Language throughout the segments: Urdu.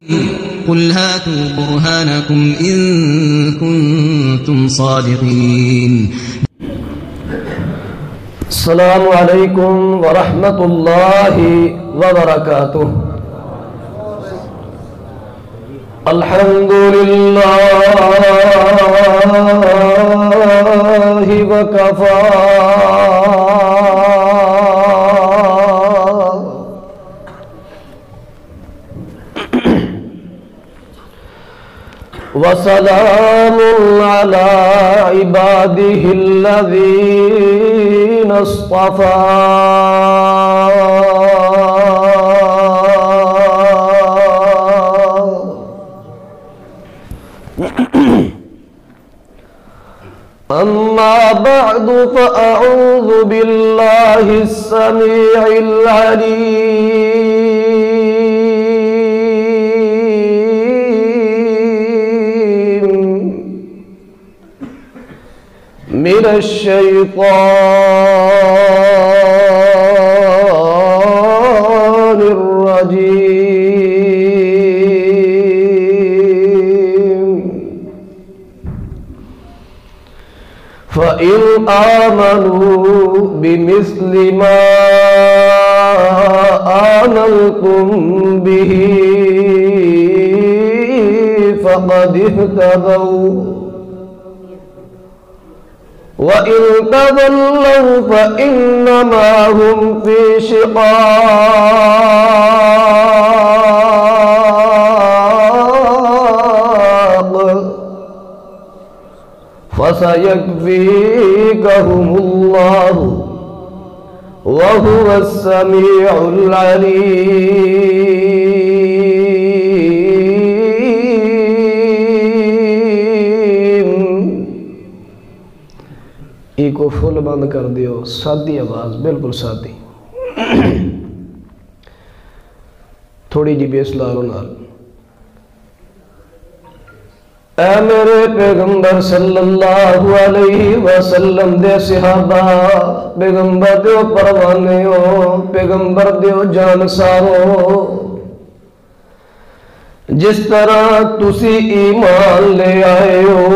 قل هاتوا برهانكم إن كنتم صادقين. السلام علیکم ورحمۃ اللہ وبرکاتہ. الحمد للہ وکفا وسلام على عباده الذين اصطفى. أما بعد فأعوذ بالله السميع العليم من الشيطان الرجيم. فإن آمنوا بمثل ما آمنتم به فقد اهتدوا وإن تولوا فإنما هم في شقاق فسيكفيكهم الله وهو السميع العليم. ایکو فل بند کر دیو، سادی آواز، بالکل سادی، تھوڑی جی بیس لارو نال. اے میرے پیغمبر صلی اللہ علیہ وسلم دے صحابہ، پیغمبر دیو پروانے ہو، پیغمبر دیو جانسارو، جس طرح تسی ایمان لے آئے ہو،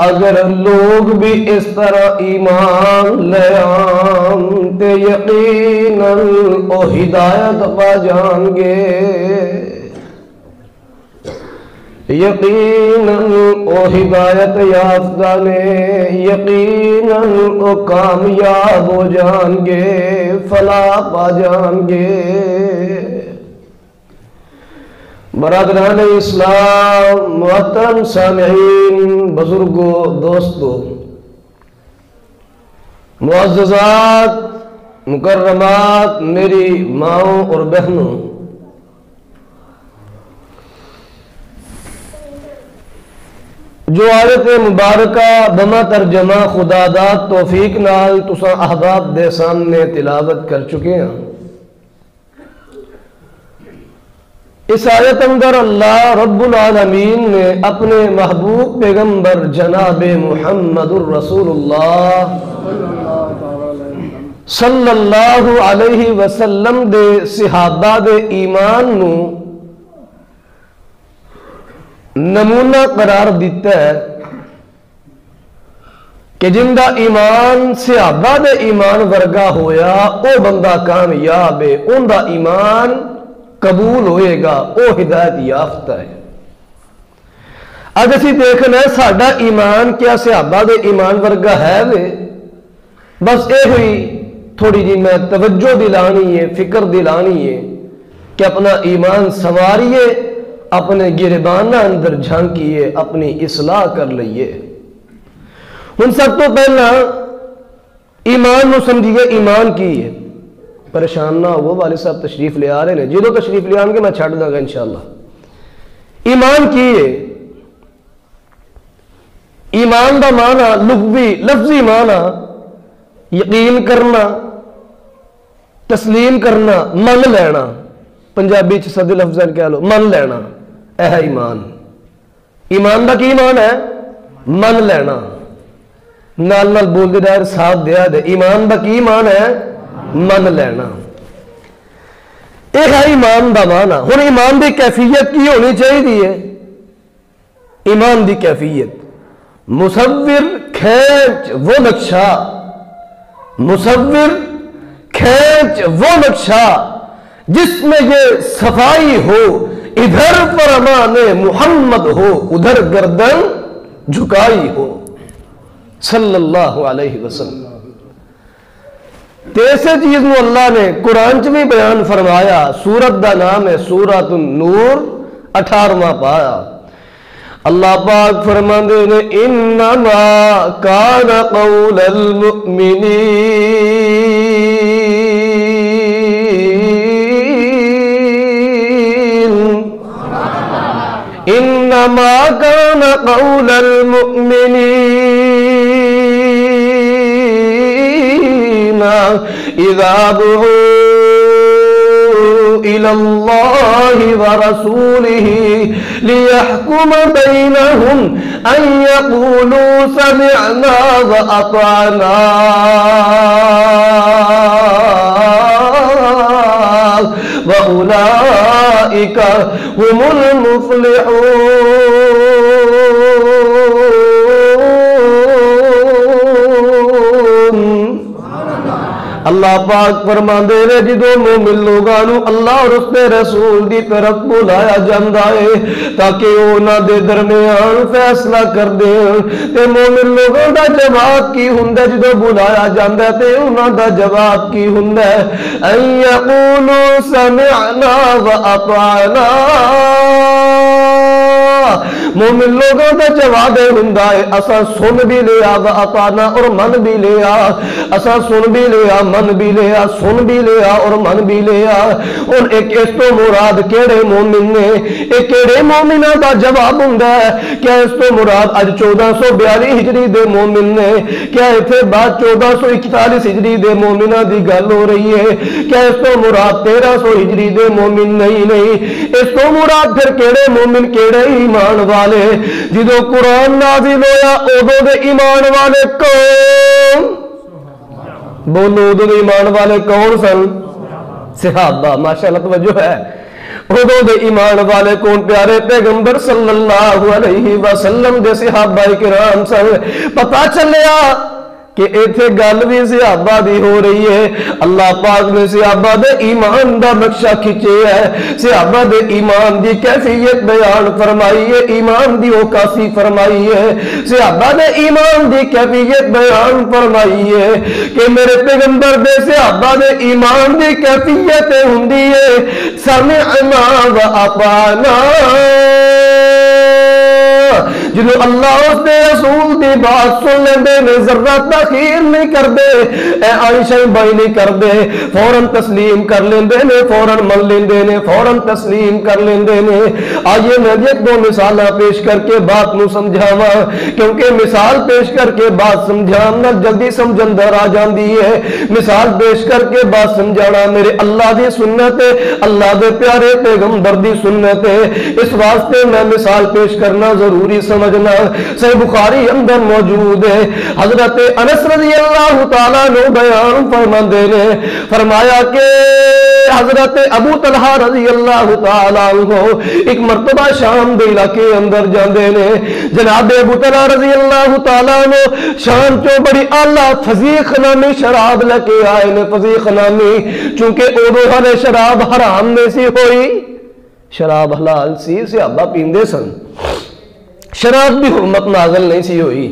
اگر لوگ بھی اس طرح ایمان لے آن تے یقیناً او ہدایت پا جان گے، یقیناً او ہدایت یافتہ نے، یقیناً او کامیاب ہو جان گے، فلاح پا جان گے. برادران اسلام، محترم سامعین، بزرگوں، دوستوں، معززات، مکرمات، میری ماؤں اور بہنوں، جو آیت مبارکہ بما ترجمہ خدا داد توفیق نال تساں احباب دے سامنے تلاوت کر چکے ہیں. اس آیت اندر اللہ رب العالمین نے اپنے محبوب پیغمبر جناب محمد الرسول اللہ صلی اللہ علیہ وسلم دے صحابہ دے ایمان نو نمونہ قرار دیتا ہے کہ جن دا ایمان صحابہ دے ایمان ورگا ہویا او بندہ کامیاب ہے، ان دا ایمان قبول ہوئے گا، او ہدایت یافتہ ہے. اج اسی دیکھنا ہے ساڈا ایمان کیا صحابہ دے ایمان ورگا ہے وے؟ بس اے ہوئی تھوڑی جی میں توجہ دلانی ہے، فکر دلانی ہے کہ اپنا ایمان سنواریے، اپنے گربانہ اندر جھانکیے، اپنی اصلاح کر لئیے. ہن سب تو پہلا ایمان نو سمجھیے ایمان کی ہے. پریشان نہ ہو، والد صاحب تشریف لے آ رہے ہیں، جدو تشریف لے آن گے میں چھڑ دوں گا انشاءاللہ. ایمان کی ہے؟ ایمان دا معنی لغوی لفظی معنی یقین کرنا، تسلیم کرنا، من لینا. پنجابی چ سادے لفظ کہہ لو من لینا، اے ہے ایمان. ایمان دا کی ایمان ہے؟ من لینا. نال نال بول دے دائر ساتھ دیا دے. ایمان دا کی ایمان ہے؟ من لینا. یہ ہے ایمان دا معنی۔ ہن ایمان دی کیفیت کی ہونی چاہیے؟ ایمان دی کیفیت مصور کھینچ وہ نقشہ، مصور کھینچ وہ نقشہ جس میں یہ صفائی ہو، ادھر فرمان محمد ہو، ادھر گردن جھکائی ہو صلی اللہ علیہ وسلم۔ تیسرے چیز نو اللہ نے قرآن چ بھی بیان فرمایا، سورت دا نام ہے سورۃ النور، 18واں پارا۔ اللہ پاک فرماندے نے انما کان قول المؤمنین انما کان قول المؤمنین اذا دعوا إلى الله ورسوله ليحكم بينهم أن يقولوا سمعنا وأطعنا وأولئك هم المفلحون۔ اللہ پاک فرماندے نے جدو مومن لوگانو اللہ اور اس کے رسول دی طرف بلایا جاندا ہے تاکہ انہاں دے درمیان فیصلہ کر دیں، تے مومن لوگوں دا جواب کی ہوندا جدو بلایا جاندا تے انہاں دا جواب کی ہوندا ان یقولوا سمعنا واطعنا۔ مومن لوگوں کا جواب ہوندا ہے اساں سن بھی لیا واطعنا اور من بھی لیا، اساں سن بھی لیا من بھی لیا، سن بھی لیا اور من بھی لیا۔ اور ایک اس تو مراد کیڑے مومن نے، ایک کیڑے مومناں دا جواب ہوندا ہے؟ کیا اس تو مراد اج 1442 ہجری دے مومن نے؟ کیا ایتھے بعد 1441 ہجری دے مومناں دی گل ہو رہی ہے؟ کیا اس تو مراد 1300 ہجری دے مومن؟ نہیں، اس تو مراد پھر کیڑے مومن، کیڑے ایمان والے؟ جدو قرآن نازل ہویا ادو دے ایمان والے کون؟ بولو ادو دے ایمان والے کون سن؟ صحابہ۔ ماشاءاللہ توجہ ہے۔ ادو دے ایمان والے کون؟ پیارے پیغمبر صلی اللہ علیہ وسلم دے صحابہ کرام سن۔ پتہ چلیا کہ ایتھے گل بھی صحابہ دی ہو رہی ہے۔ اللہ پاک نے صحابہ دے ایمان دا نقشہ کھچے ہے، صحابہ دے ایمان دی کیفیت بیان فرمائی ہے، ایمان دی عکاسی فرمائی ہے، صحابہ دے ایمان دی کیفیت بیان فرمائی ہے کہ میرے پیغمبر دے صحابہ دے ایمان دی کیفیت ہوندی ہے سمعنا واطعنا۔ جنہوں اللہ اس دے رسول دی بات سن لیندے نے ذرہ تاخیر نہیں کر دے، اے عائشہ بھائی نہیں کر دے، فوراً تسلیم کر لیندے نے، فوراً من لیندے نے، فوراً تسلیم کر لیندے نے۔ آئیے میں ایک دو مثالہ پیش کر کے بات نو سمجھاواں، کیونکہ مثال پیش کر کے بات سمجھانا جلدی سمجھ اندر آ جاندی ہے۔ مثال پیش کر کے بات سمجھانا میرے اللہ دی سنت ہے، اللہ دے پیارے پیغمبر دی سنت ہے، اس واسطے میں مثال پیش کرنا ضروری سمجھنا۔ صحیح بخاری اندر موجود ہے، حضرت انس رضی اللہ تعالیٰ نے بیان فرماندے نے فرمایا کہ حضرت ابو طلحہ رضی اللہ تعالیٰ عنہ ایک مرتبہ شام دے علاقے اندر جاندے نے۔ جناب ابو طلحہ رضی اللہ تعالیٰ عنہ شام چو بڑی اعلیٰ فضیخ نامی شراب لے کے آئے نے۔ فضیخ نامی چونکہ ادو ہر شراب حرام میں سی ہوئی، شراب حلال سی، صحابہ پیندے سن، شراب بھی حرمت نازل نہیں سی ہوئی۔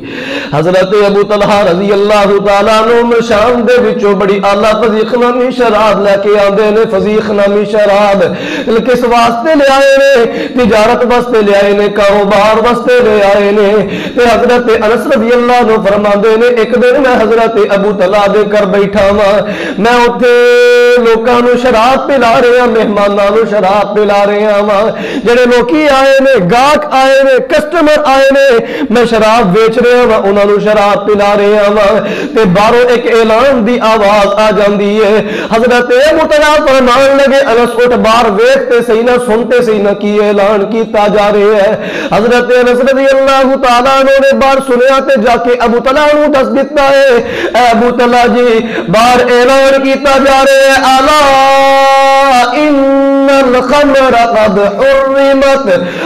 حضرت ابو طلحہ رضی اللہ تعالیٰ عنہ شام دے وچوں بڑی اعلیٰ فضیخ نامی شراب لے کے آندے نے۔ فضیخ نامی شراب کس واسطے لے آئے نے؟ تجارت واسطے لے آئے نے، کاروبار واسطے لے آئے نے۔ تے حضرت انس رضی اللہ عنہ فرماندے نے ایک دن میں حضرت ابو طلحہ دے کر بیٹھا ہاں، میں اوتھے لوکاں نو شراب پلا رہے ہاں، مہماناں نو شراب پلا رہے ہاں، جڑے لوکی آئے نے، گاہک آئے نے، کسٹمر آئے نے، میں شراب بیچ رہے ہاں، انہاں نو شراب پلا رہے ہاں، تے باہروں ایک اعلان دی آواز آ جاندی ہے۔ حضرت ابو طلحہ فرمان لگے انس اٹھ باہر ویکھتے صحیح نہ سنتے صحیح نہ کی اعلان کیتا جا رہے ہے۔ حضرت انس رضی اللہ تعالیٰ عنہ نے باہر سنیا تے جا کے ابو طلحہ نو دس دیتا ہے، اے ابو طلحہ جی باہر اعلان کیتا جا رہے ہے، اعلیٰ innal khamra qad hurrimat,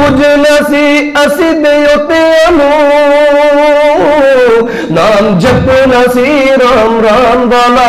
ਪੁੱਜਣਾ ਸੀ ਅਸੀਂ ਦੇ ਉਤਿਆਂ ਨੂੰ ਨਾਮ ਜਪਣਾ ਸੀ ਰਾਮ ਰਾਮ ਵਾਲਾ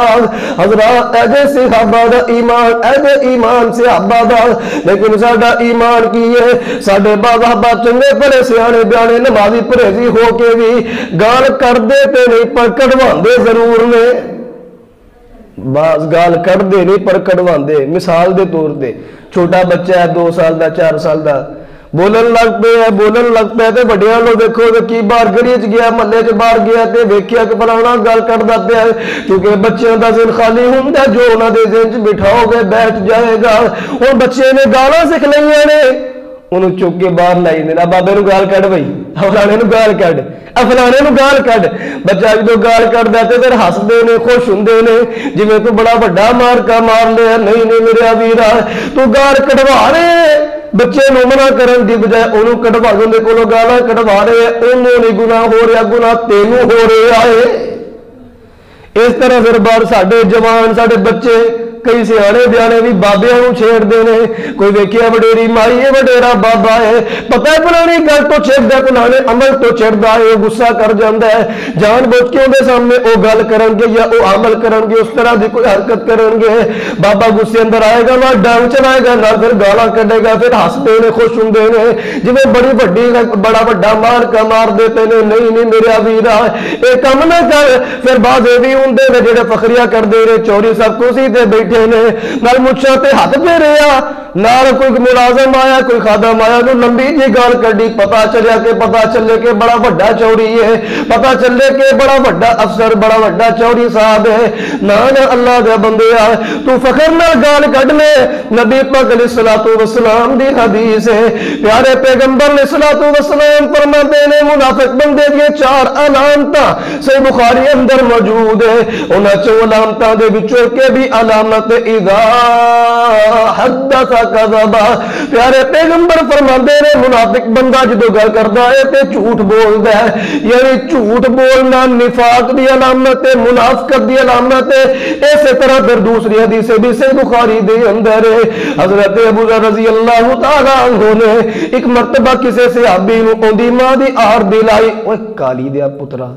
ناراض حضرات ایجے صحابہ دا ایمان ایجے ایمان صحابہ دا لیکن ساڈا ایمان کی ہے ساڈے صحابہ چنگے بڑے سیانے بیانے نمازی پرہیزی ہو کے بھی گال کر دے تے نہیں پر کڑواندے ضرور نے بعض گال کر دے نہیں پر کڑواندے مثال دے طور دے چھوٹا بچہ ہے 2 سال دا 4 سال دا بولن لگ پے تے بڑیاں لو دیکھو تے کی باہر گلی چ گیا محلے چ باہر گیا تے ویکھیا کہ فلانا گل کردا پیا کیونکہ بچیاں دا ذہن خالی ہوندا جو انہاں دے ذہن چ بٹھاؤ گے بیٹھ جائے گا اور بچے نے گالاں سکھ لئیاں نے انہوں چک کے باہر لائی دینا بابے نو گال کڈ بھائی فلانے نو گال کڈ فلانے نو گال کڈ بچہ جدو گال کڈدا تے پھر ہسدے نے خوش ہوندے نے جویں تو بڑا بڑا مار کا مار لیا نہیں میرے ویرا تو گال کڈوا رہے بچے نو منع کرن دی بجائے انہوں کڈوا دے کولوں گالاں کڈوا رہے انہوں نہیں گناہ ہو رہا گناہ تینوں ہو رہا ہے اس طرح پھر باہر ساڈے جوان ساڈے بچے کئی سیانے بیانے بھی بابیاں نو چھیڑ دے نے کوئی ویکھیا وڈیری مائی ہے وڈیرا بابا ہے پتہ ہے فلانی گل تو چھڑدا ہے فلانے عمل تو چھڑدا ہے غصہ کر جاندا ہے جان بوجھ کے اون دے سامنے او گل کرن گے یا او عمل کرن گے اس طرح دی کوئی حرکت کرن گے بابا غصے اندر آئے گا نہ ڈانگ چلائے گا نہ پھر گالاں کڈے گا پھر ہسدے نے خوش ہوندے نے جویں بڑی وڈی بڑا بڑا مار کا مار دیتے نے نہیں میرے ویرا اے کم نہ کر پھر بعد اے وی ہوندے نے جڑے فخریاں کردے نے چوری سب کرسی تے بیٹھے نے نال مچھاں تے ہاتھ پھیریا نال کوئی ملازم آیا کوئی خادم آیا نو لمبی جی گال کڈی پتا چلے کہ بڑا بڑا چوری ہے پتا چلے کہ بڑا بڑا افسر بڑا بڑا چوری صاحب ہے نہ اللہ دے بندیا تو فخر نال گال کڈ لے نبی پاک علیہ الصلوۃ والسلام دی حدیث ہے پیارے پیغمبر علیہ الصلوۃ والسلام فرماتے نے منافق بندے دی 4 علامتاں صحیح بخاری اندر موجود ہے انہاں 4 علامتاں دے وچوں کہ بھی علامت اذا حدث کذبا پیارے پیغمبر فرماندے نے منافق بندہ جدو گل کردا ہے تے جھوٹ بولدا ہے یعنی جھوٹ بولنا نفاق دی علامت ہے منافقت دی علامت ہے اسی طرح پھر دوسری حدیث بھی صحیح بخاری دے اندر ہے حضرت ابو ذر رضی اللہ تعالی عنہ نے ایک مرتبہ کسی صحابی نو اودی ماں دی آر دلائی اوے کالی دیا پترا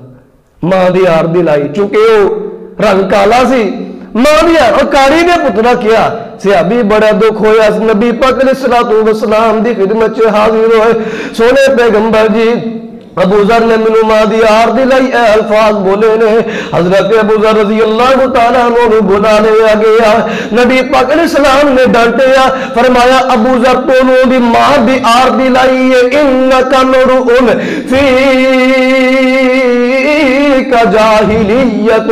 ماں دی آر دلائی چونکہ او رنگ کالا سی ماں دیا اور کاری نے پترا کیا صحابی بڑا دکھ ہویا نبی پاک علیہ الصلوۃ والسلام دی خدمت چ حاضر ہوئے سونے پیغمبر جی ابو ذر نے منو ماں دی آر دلائی اے الفاظ بولے نے حضرت ابو ذر رضی اللہ تعالیٰ عنہ بلا لیا گیا نبی پاک علیہ السلام نے ڈانٹیا فرمایا ابو ذر تو نو دی ماں دی آر دلائی ہے انکا مرؤن فی کا جاہلیت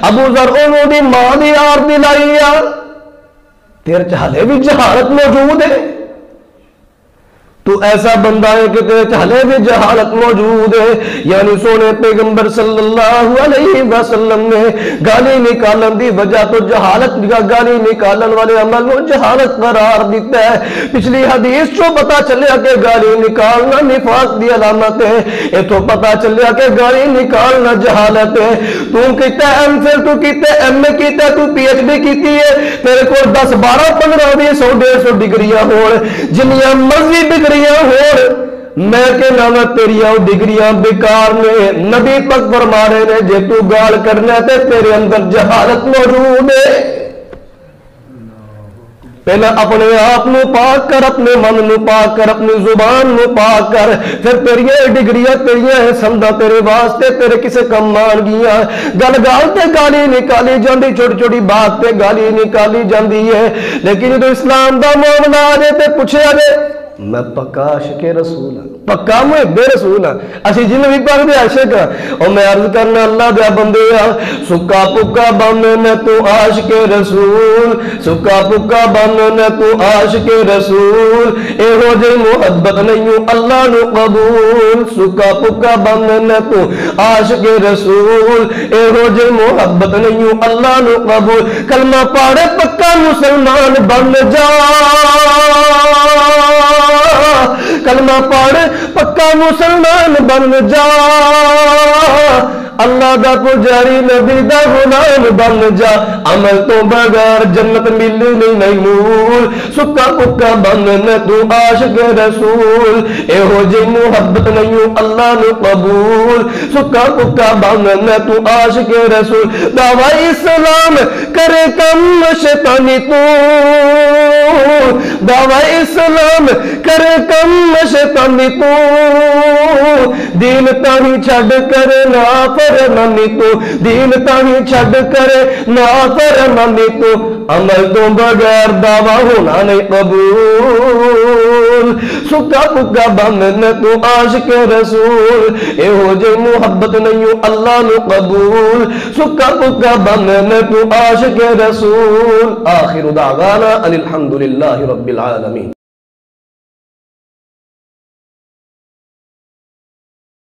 ابو ذر انہوں دی ماں دی آر دلائی تیرے چہلے بھی جہالت موجود ہے تو ایسا بندہ ہے کہ تیرے چہلے بھی جہالت موجود ہے یعنی سونے پیغمبر صلی اللہ علیہ وسلم نے گالی نکالن دی وجہ تو جہالت گالی نکالن والے عمل کو جہالت قرار دیتا ہے پچھلی حدیث چو پتا چلیا کہ گالی نکالنا نفاق دی علامت ہے اے تو پتا چلیا کہ گالی نکالنا جہالت ہے تو کہتا ہے ایم فل تو کہتا ہے ایم میں کہتا ہے تو پی ایچ ڈی کیتی ہے تیرے کو 10 12 15 20 100 150 ڈگریاں ہو جنیاں مرضی ڈگری میں کہ نام تیریاں ڈگریاں بیکار نے نبی پاک فرما رہے نے جے تو گال کرنا تے تیرے اندر جہالت موجود ہے پہلا اپنے آپ نو پاک کر اپنے من نو پاک کر اپنی زبان نو پاک کر پھر تیریاں ڈگریاں تیریاں سمجھا تیرے واسطے تیرے کسے کم مان گیا گل گال تے گالی نکالی جاندی چھوٹی چھوٹی بات تے گالی نکالی جاندی ہے لیکن جو اسلام دا معاملہ آ جائے تے پوچھے آ جائے میں پکا عاشق رسول ہوں پکا محب رسول ہوں اسی جن بھی پاک دے عاشق اور میں عرض کرنا اللہ دے بندے سکا پکا بن میں تو عاشق رسول سکا پکا بن میں تو عاشق رسول اے ہو جے محبت نہیں ہوں اللہ نو قبول سکا پکا بن میں تو عاشق رسول اے ہو جے محبت نہیں ہوں اللہ نو قبول کلمہ پاڑے پکا مسلمان بن جا کلمہ پڑھ پکا مسلمان بن جا اللہ دا پجاری نبی دا غلام بن جا عمل تو بغیر جنت ملنی نہیں مول سکا پکا بن نہ تو عاشق رسول اے ہو جی محبت نہیں اللہ نو قبول سکا پکا بن نہ تو عاشق رسول دعوی اسلام کرے کم شیطانی تو دعوی اسلام کرے کم شیطانی تو دین تاہی چھڑ کر نا فرمانی تو دین تاہی چھڑ کر نا فرمانی تو عمل تو بغیر دعویٰ ہونا نہیں قبول سکا پکا بندن تو عاشق رسول اے ہو جے محبت نہیں اللہ نو قبول سکا پکا بندن تو عاشق رسول آخر دعوانا ان الحمدللہ رب العالمین